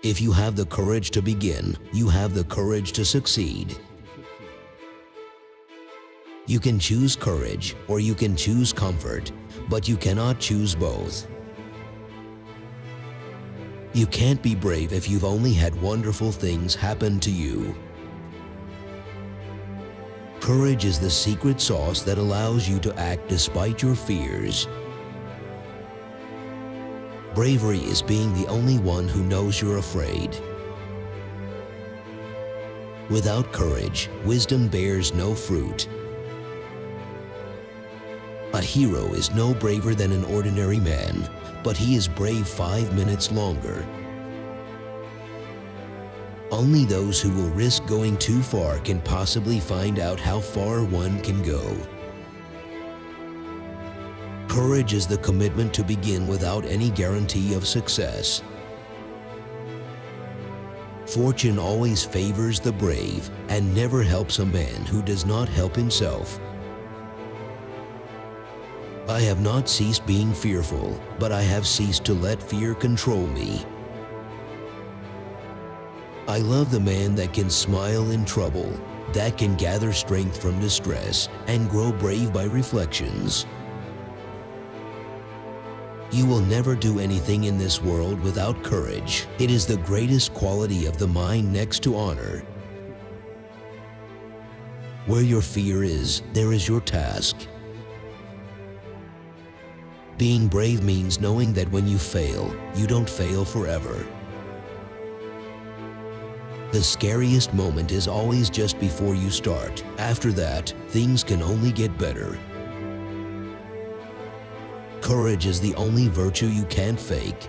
If you have the courage to begin, you have the courage to succeed. You can choose courage or you can choose comfort, but you cannot choose both. You can't be brave if you've only had wonderful things happen to you. Courage is the secret sauce that allows you to act despite your fears. Bravery is being the only one who knows you're afraid. Without courage, wisdom bears no fruit. A hero is no braver than an ordinary man, but he is brave 5 minutes longer. Only those who will risk going too far can possibly find out how far one can go. Courage is the commitment to begin without any guarantee of success. Fortune always favors the brave and never helps a man who does not help himself. I have not ceased being fearful, but I have ceased to let fear control me. I love the man that can smile in trouble, that can gather strength from distress and grow brave by reflections. You will never do anything in this world without courage. It is the greatest quality of the mind next to honor. Where your fear is, there is your task. Being brave means knowing that when you fail, you don't fail forever. The scariest moment is always just before you start. After that, things can only get better. Courage is the only virtue you can't fake.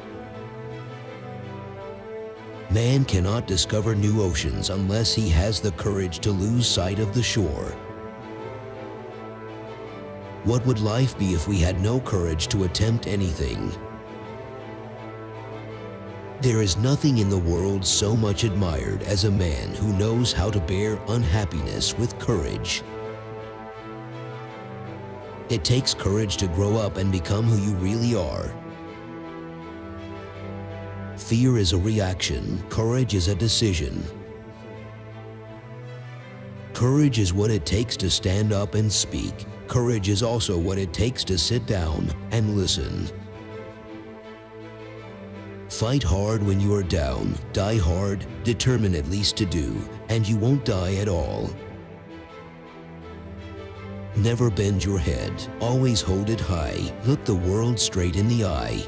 Man cannot discover new oceans unless he has the courage to lose sight of the shore. What would life be if we had no courage to attempt anything? There is nothing in the world so much admired as a man who knows how to bear unhappiness with courage. It takes courage to grow up and become who you really are. Fear is a reaction, courage is a decision. Courage is what it takes to stand up and speak. Courage is also what it takes to sit down and listen. Fight hard when you are down, die hard, determine at least to do, and you won't die at all. Never bend your head, always hold it high, look the world straight in the eye.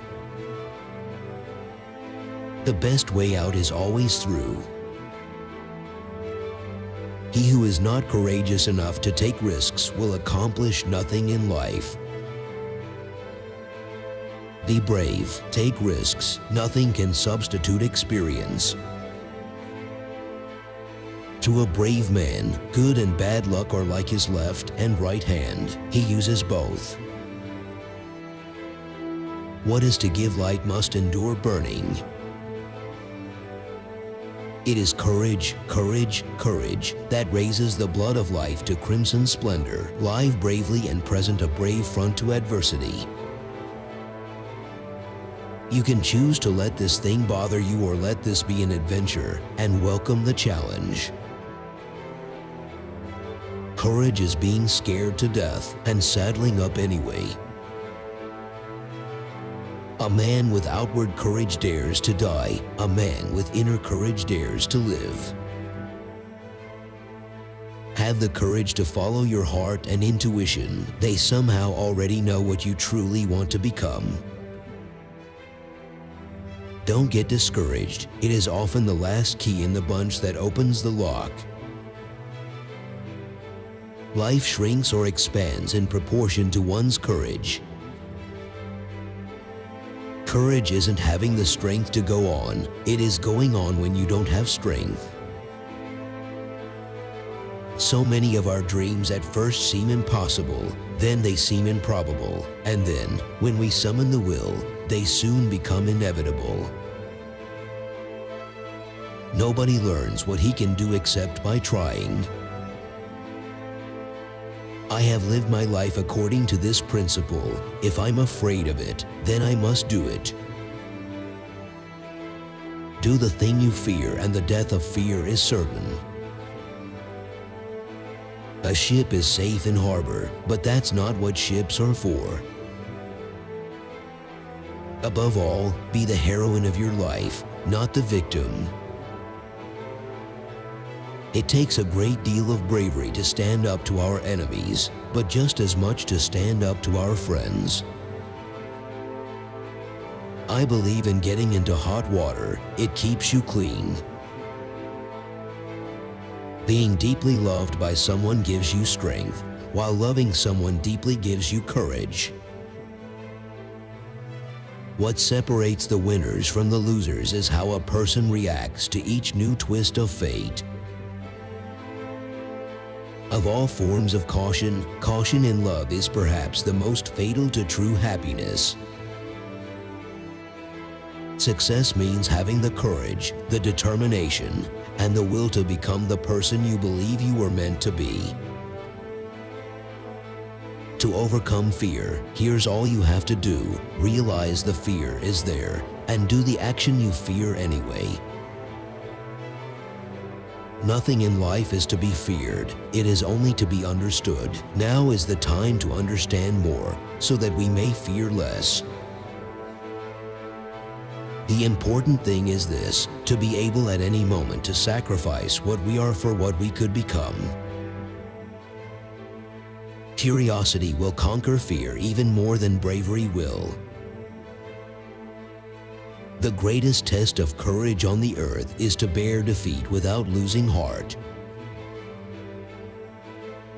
The best way out is always through. He who is not courageous enough to take risks will accomplish nothing in life. Be brave, take risks, nothing can substitute experience. To a brave man, good and bad luck are like his left and right hand. He uses both. What is to give light must endure burning. It is courage, courage, courage that raises the blood of life to crimson splendor. Live bravely and present a brave front to adversity. You can choose to let this thing bother you or let this be an adventure and welcome the challenge. Courage is being scared to death and saddling up anyway. A man with outward courage dares to die. A man with inner courage dares to live. Have the courage to follow your heart and intuition. They somehow already know what you truly want to become. Don't get discouraged. It is often the last key in the bunch that opens the lock. Life shrinks or expands in proportion to one's courage. Courage isn't having the strength to go on. It is going on when you don't have strength. So many of our dreams at first seem impossible, then they seem improbable, and then, when we summon the will, they soon become inevitable. Nobody learns what he can do except by trying. I have lived my life according to this principle. If I'm afraid of it, then I must do it. Do the thing you fear, and the death of fear is certain. A ship is safe in harbor, but that's not what ships are for. Above all, be the heroine of your life, not the victim. It takes a great deal of bravery to stand up to our enemies, but just as much to stand up to our friends. I believe in getting into hot water. It keeps you clean. Being deeply loved by someone gives you strength, while loving someone deeply gives you courage. What separates the winners from the losers is how a person reacts to each new twist of fate. Of all forms of caution, caution in love is perhaps the most fatal to true happiness. Success means having the courage, the determination, and the will to become the person you believe you were meant to be. To overcome fear, here's all you have to do. Realize the fear is there, and do the action you fear anyway. Nothing in life is to be feared. It is only to be understood. Now is the time to understand more, so that we may fear less. The important thing is this: to be able at any moment to sacrifice what we are for what we could become. Curiosity will conquer fear even more than bravery will. The greatest test of courage on the earth is to bear defeat without losing heart.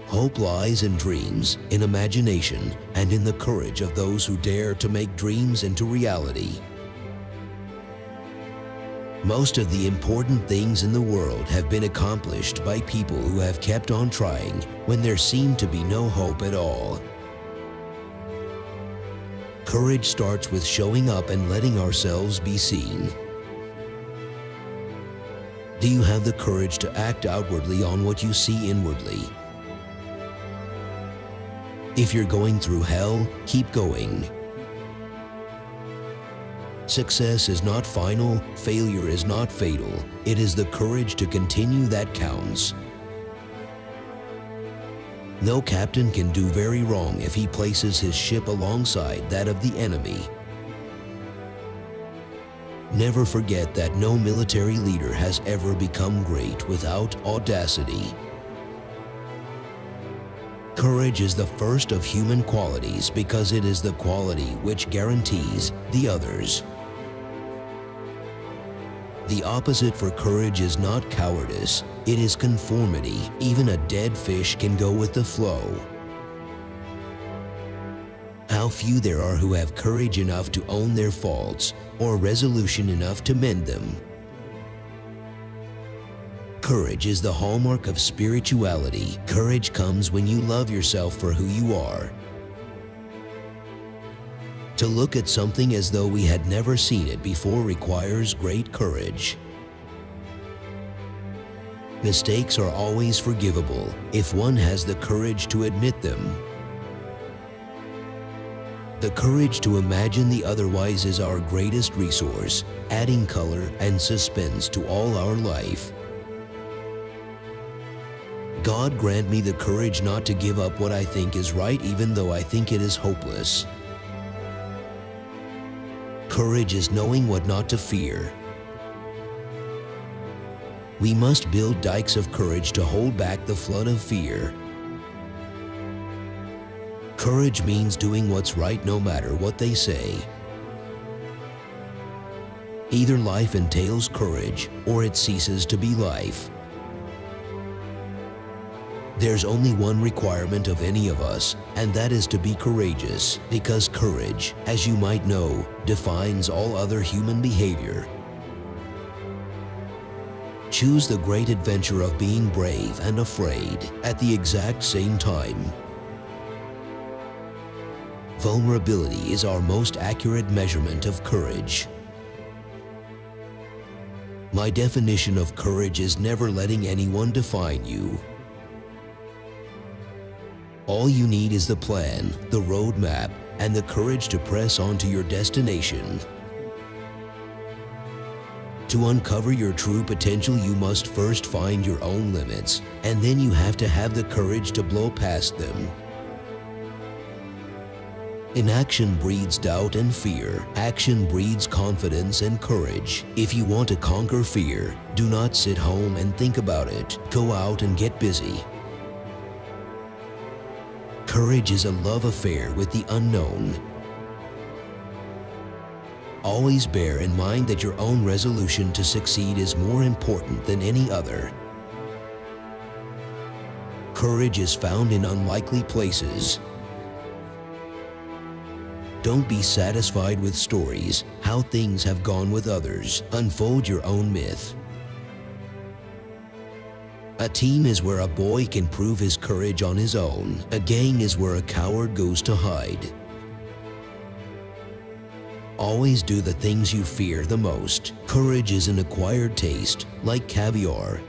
Hope lies in dreams, in imagination, and in the courage of those who dare to make dreams into reality. Most of the important things in the world have been accomplished by people who have kept on trying when there seemed to be no hope at all. Courage starts with showing up and letting ourselves be seen. Do you have the courage to act outwardly on what you see inwardly? If you're going through hell, keep going. Success is not final, failure is not fatal. It is the courage to continue that counts. No captain can do very wrong if he places his ship alongside that of the enemy. Never forget that no military leader has ever become great without audacity. Courage is the first of human qualities because it is the quality which guarantees the others. The opposite for courage is not cowardice, it is conformity. Even a dead fish can go with the flow. How few there are who have courage enough to own their faults, or resolution enough to mend them. Courage is the hallmark of spirituality. Courage comes when you love yourself for who you are. To look at something as though we had never seen it before requires great courage. Mistakes are always forgivable if one has the courage to admit them. The courage to imagine the otherwise is our greatest resource, adding color and suspense to all our life. God grant me the courage not to give up what I think is right even though I think it is hopeless. Courage is knowing what not to fear. We must build dikes of courage to hold back the flood of fear. Courage means doing what's right no matter what they say. Either life entails courage or it ceases to be life. There's only one requirement of any of us, and that is to be courageous, because courage, as you might know, defines all other human behavior. Choose the great adventure of being brave and afraid at the exact same time. Vulnerability is our most accurate measurement of courage. My definition of courage is never letting anyone define you. All you need is the plan, the roadmap, and the courage to press on to your destination. To uncover your true potential, you must first find your own limits, and then you have to have the courage to blow past them. Inaction breeds doubt and fear. Action breeds confidence and courage. If you want to conquer fear, do not sit home and think about it. Go out and get busy. Courage is a love affair with the unknown. Always bear in mind that your own resolution to succeed is more important than any other. Courage is found in unlikely places. Don't be satisfied with stories, how things have gone with others. Unfold your own myth. A team is where a boy can prove his courage on his own. A gang is where a coward goes to hide. Always do the things you fear the most. Courage is an acquired taste, like caviar.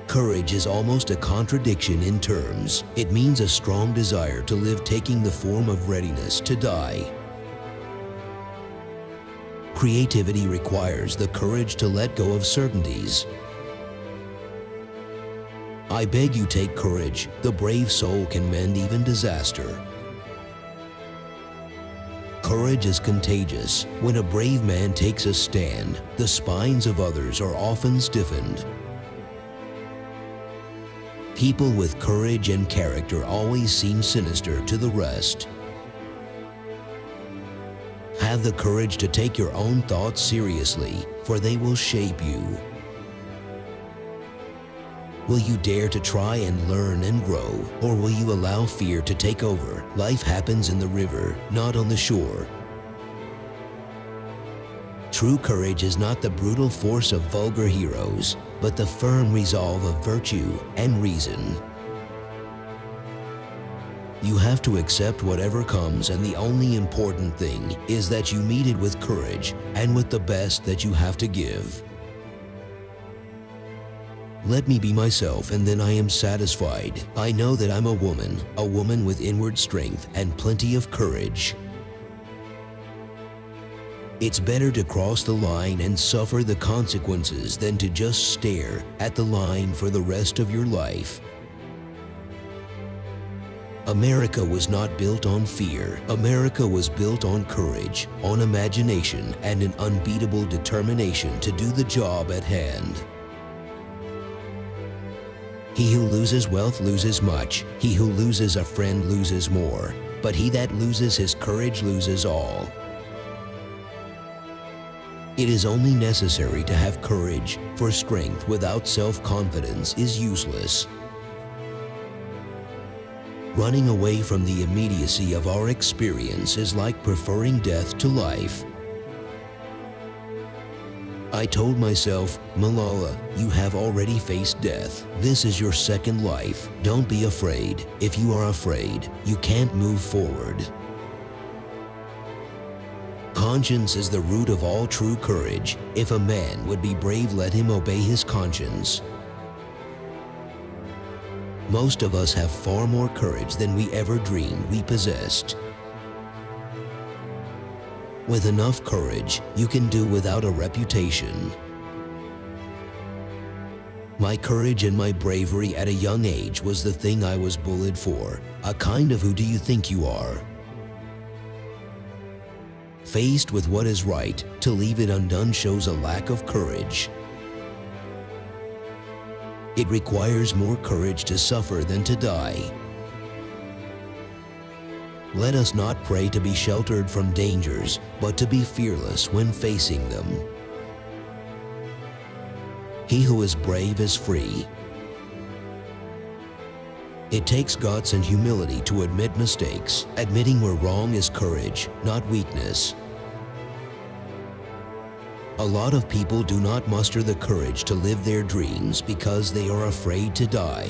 Courage is almost a contradiction in terms. It means a strong desire to live, taking the form of readiness to die. Creativity requires the courage to let go of certainties. I beg you, take courage. The brave soul can mend even disaster. Courage is contagious. When a brave man takes a stand, the spines of others are often stiffened. People with courage and character always seem sinister to the rest. Have the courage to take your own thoughts seriously, for they will shape you. Will you dare to try and learn and grow, or will you allow fear to take over? Life happens in the river, not on the shore. True courage is not the brutal force of vulgar heroes, but the firm resolve of virtue and reason. You have to accept whatever comes, and the only important thing is that you meet it with courage and with the best that you have to give. Let me be myself, and then I am satisfied. I know that I'm a woman with inward strength and plenty of courage. It's better to cross the line and suffer the consequences than to just stare at the line for the rest of your life. America was not built on fear. America was built on courage, on imagination, and an unbeatable determination to do the job at hand. He who loses wealth loses much. He who loses a friend loses more. But he that loses his courage loses all. It is only necessary to have courage, for strength without self-confidence is useless. Running away from the immediacy of our experience is like preferring death to life. I told myself, Malala, you have already faced death. This is your second life. Don't be afraid. If you are afraid, you can't move forward. Conscience is the root of all true courage. If a man would be brave, let him obey his conscience. Most of us have far more courage than we ever dreamed we possessed. With enough courage, you can do without a reputation. My courage and my bravery at a young age was the thing I was bullied for, a kind of who do you think you are? Faced with what is right, to leave it undone shows a lack of courage. It requires more courage to suffer than to die. Let us not pray to be sheltered from dangers, but to be fearless when facing them. He who is brave is free. It takes guts and humility to admit mistakes. Admitting we're wrong is courage, not weakness. A lot of people do not muster the courage to live their dreams because they are afraid to die.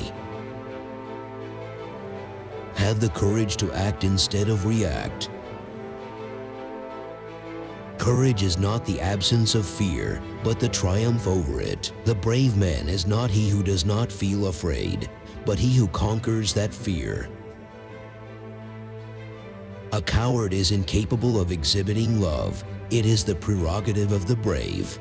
Have the courage to act instead of react. Courage is not the absence of fear, but the triumph over it. The brave man is not he who does not feel afraid, but he who conquers that fear. A coward is incapable of exhibiting love, It is the prerogative of the brave.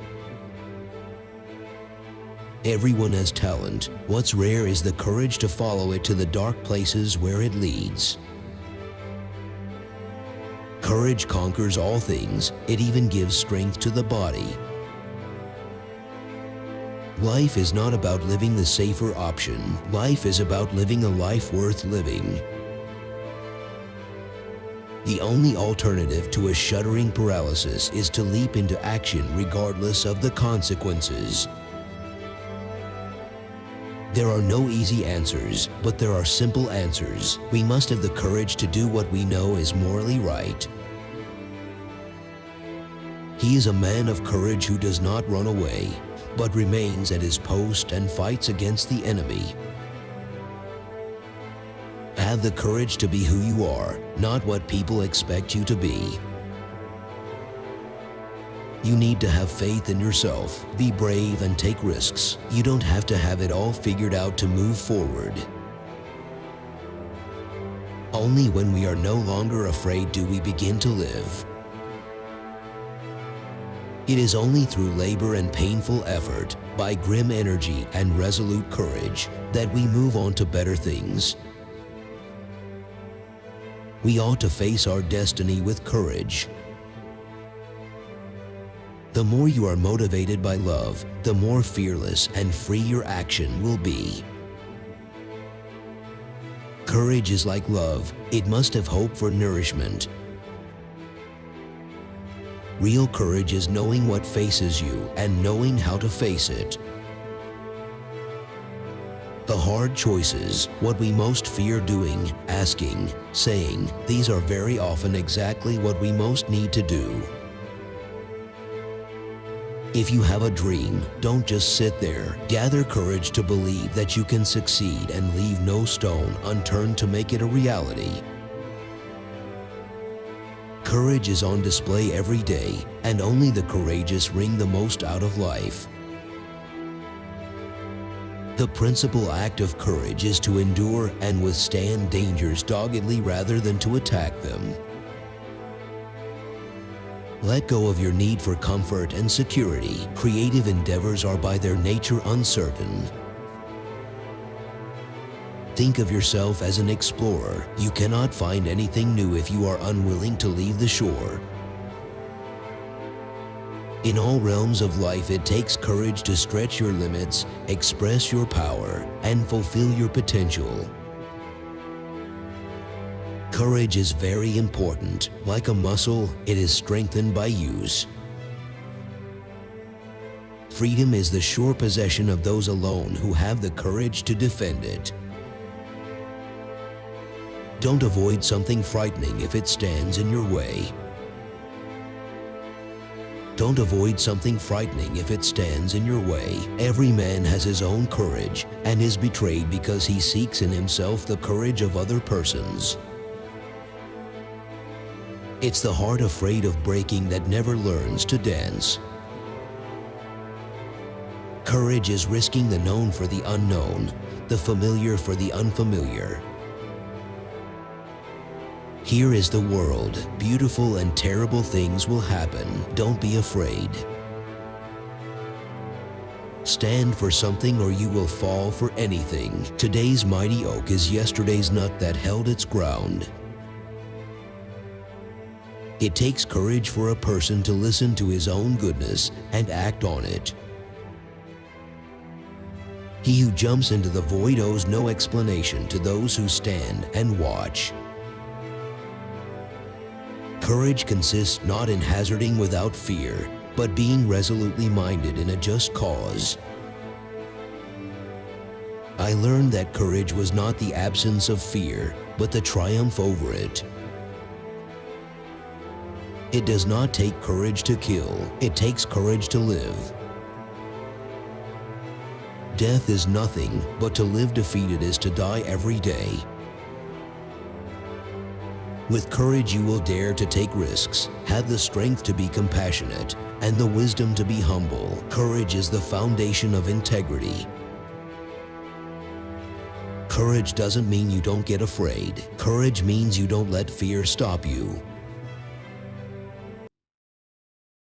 Everyone has talent. What's rare is the courage to follow it to the dark places where it leads. Courage conquers all things. It even gives strength to the body. Life is not about living the safer option. Life is about living a life worth living. The only alternative to a shuddering paralysis is to leap into action regardless of the consequences. There are no easy answers, but there are simple answers. We must have the courage to do what we know is morally right. He is a man of courage who does not run away, but remains at his post and fights against the enemy. Have the courage to be who you are, not what people expect you to be. You need to have faith in yourself, be brave and take risks. You don't have to have it all figured out to move forward. Only when we are no longer afraid do we begin to live. It is only through labor and painful effort, by grim energy and resolute courage, that we move on to better things. We ought to face our destiny with courage. The more you are motivated by love, the more fearless and free your action will be. Courage is like love. It must have hope for nourishment. Real courage is knowing what faces you and knowing how to face it. The hard choices, what we most fear doing, asking, saying, these are very often exactly what we most need to do. If you have a dream, don't just sit there. Gather courage to believe that you can succeed and leave no stone unturned to make it a reality. Courage is on display every day, and only the courageous wring the most out of life. The principal act of courage is to endure and withstand dangers doggedly rather than to attack them. Let go of your need for comfort and security. Creative endeavors are by their nature uncertain. Think of yourself as an explorer. You cannot find anything new if you are unwilling to leave the shore. In all realms of life, it takes courage to stretch your limits, express your power, and fulfill your potential. Courage is very important. Like a muscle, it is strengthened by use. Freedom is the sure possession of those alone who have the courage to defend it. Don't avoid something frightening if it stands in your way. Don't avoid something frightening if it stands in your way. Every man has his own courage and is betrayed because he seeks in himself the courage of other persons. It's the heart afraid of breaking that never learns to dance. Courage is risking the known for the unknown, the familiar for the unfamiliar. Here is the world. Beautiful and terrible things will happen. Don't be afraid. Stand for something or you will fall for anything. Today's mighty oak is yesterday's nut that held its ground. It takes courage for a person to listen to his own goodness and act on it. He who jumps into the void owes no explanation to those who stand and watch. Courage consists not in hazarding without fear, but being resolutely minded in a just cause. I learned that courage was not the absence of fear, but the triumph over it. It does not take courage to kill, it takes courage to live. Death is nothing, but to live defeated is to die every day. With courage you will dare to take risks, have the strength to be compassionate, and the wisdom to be humble. Courage is the foundation of integrity. Courage doesn't mean you don't get afraid. Courage means you don't let fear stop you.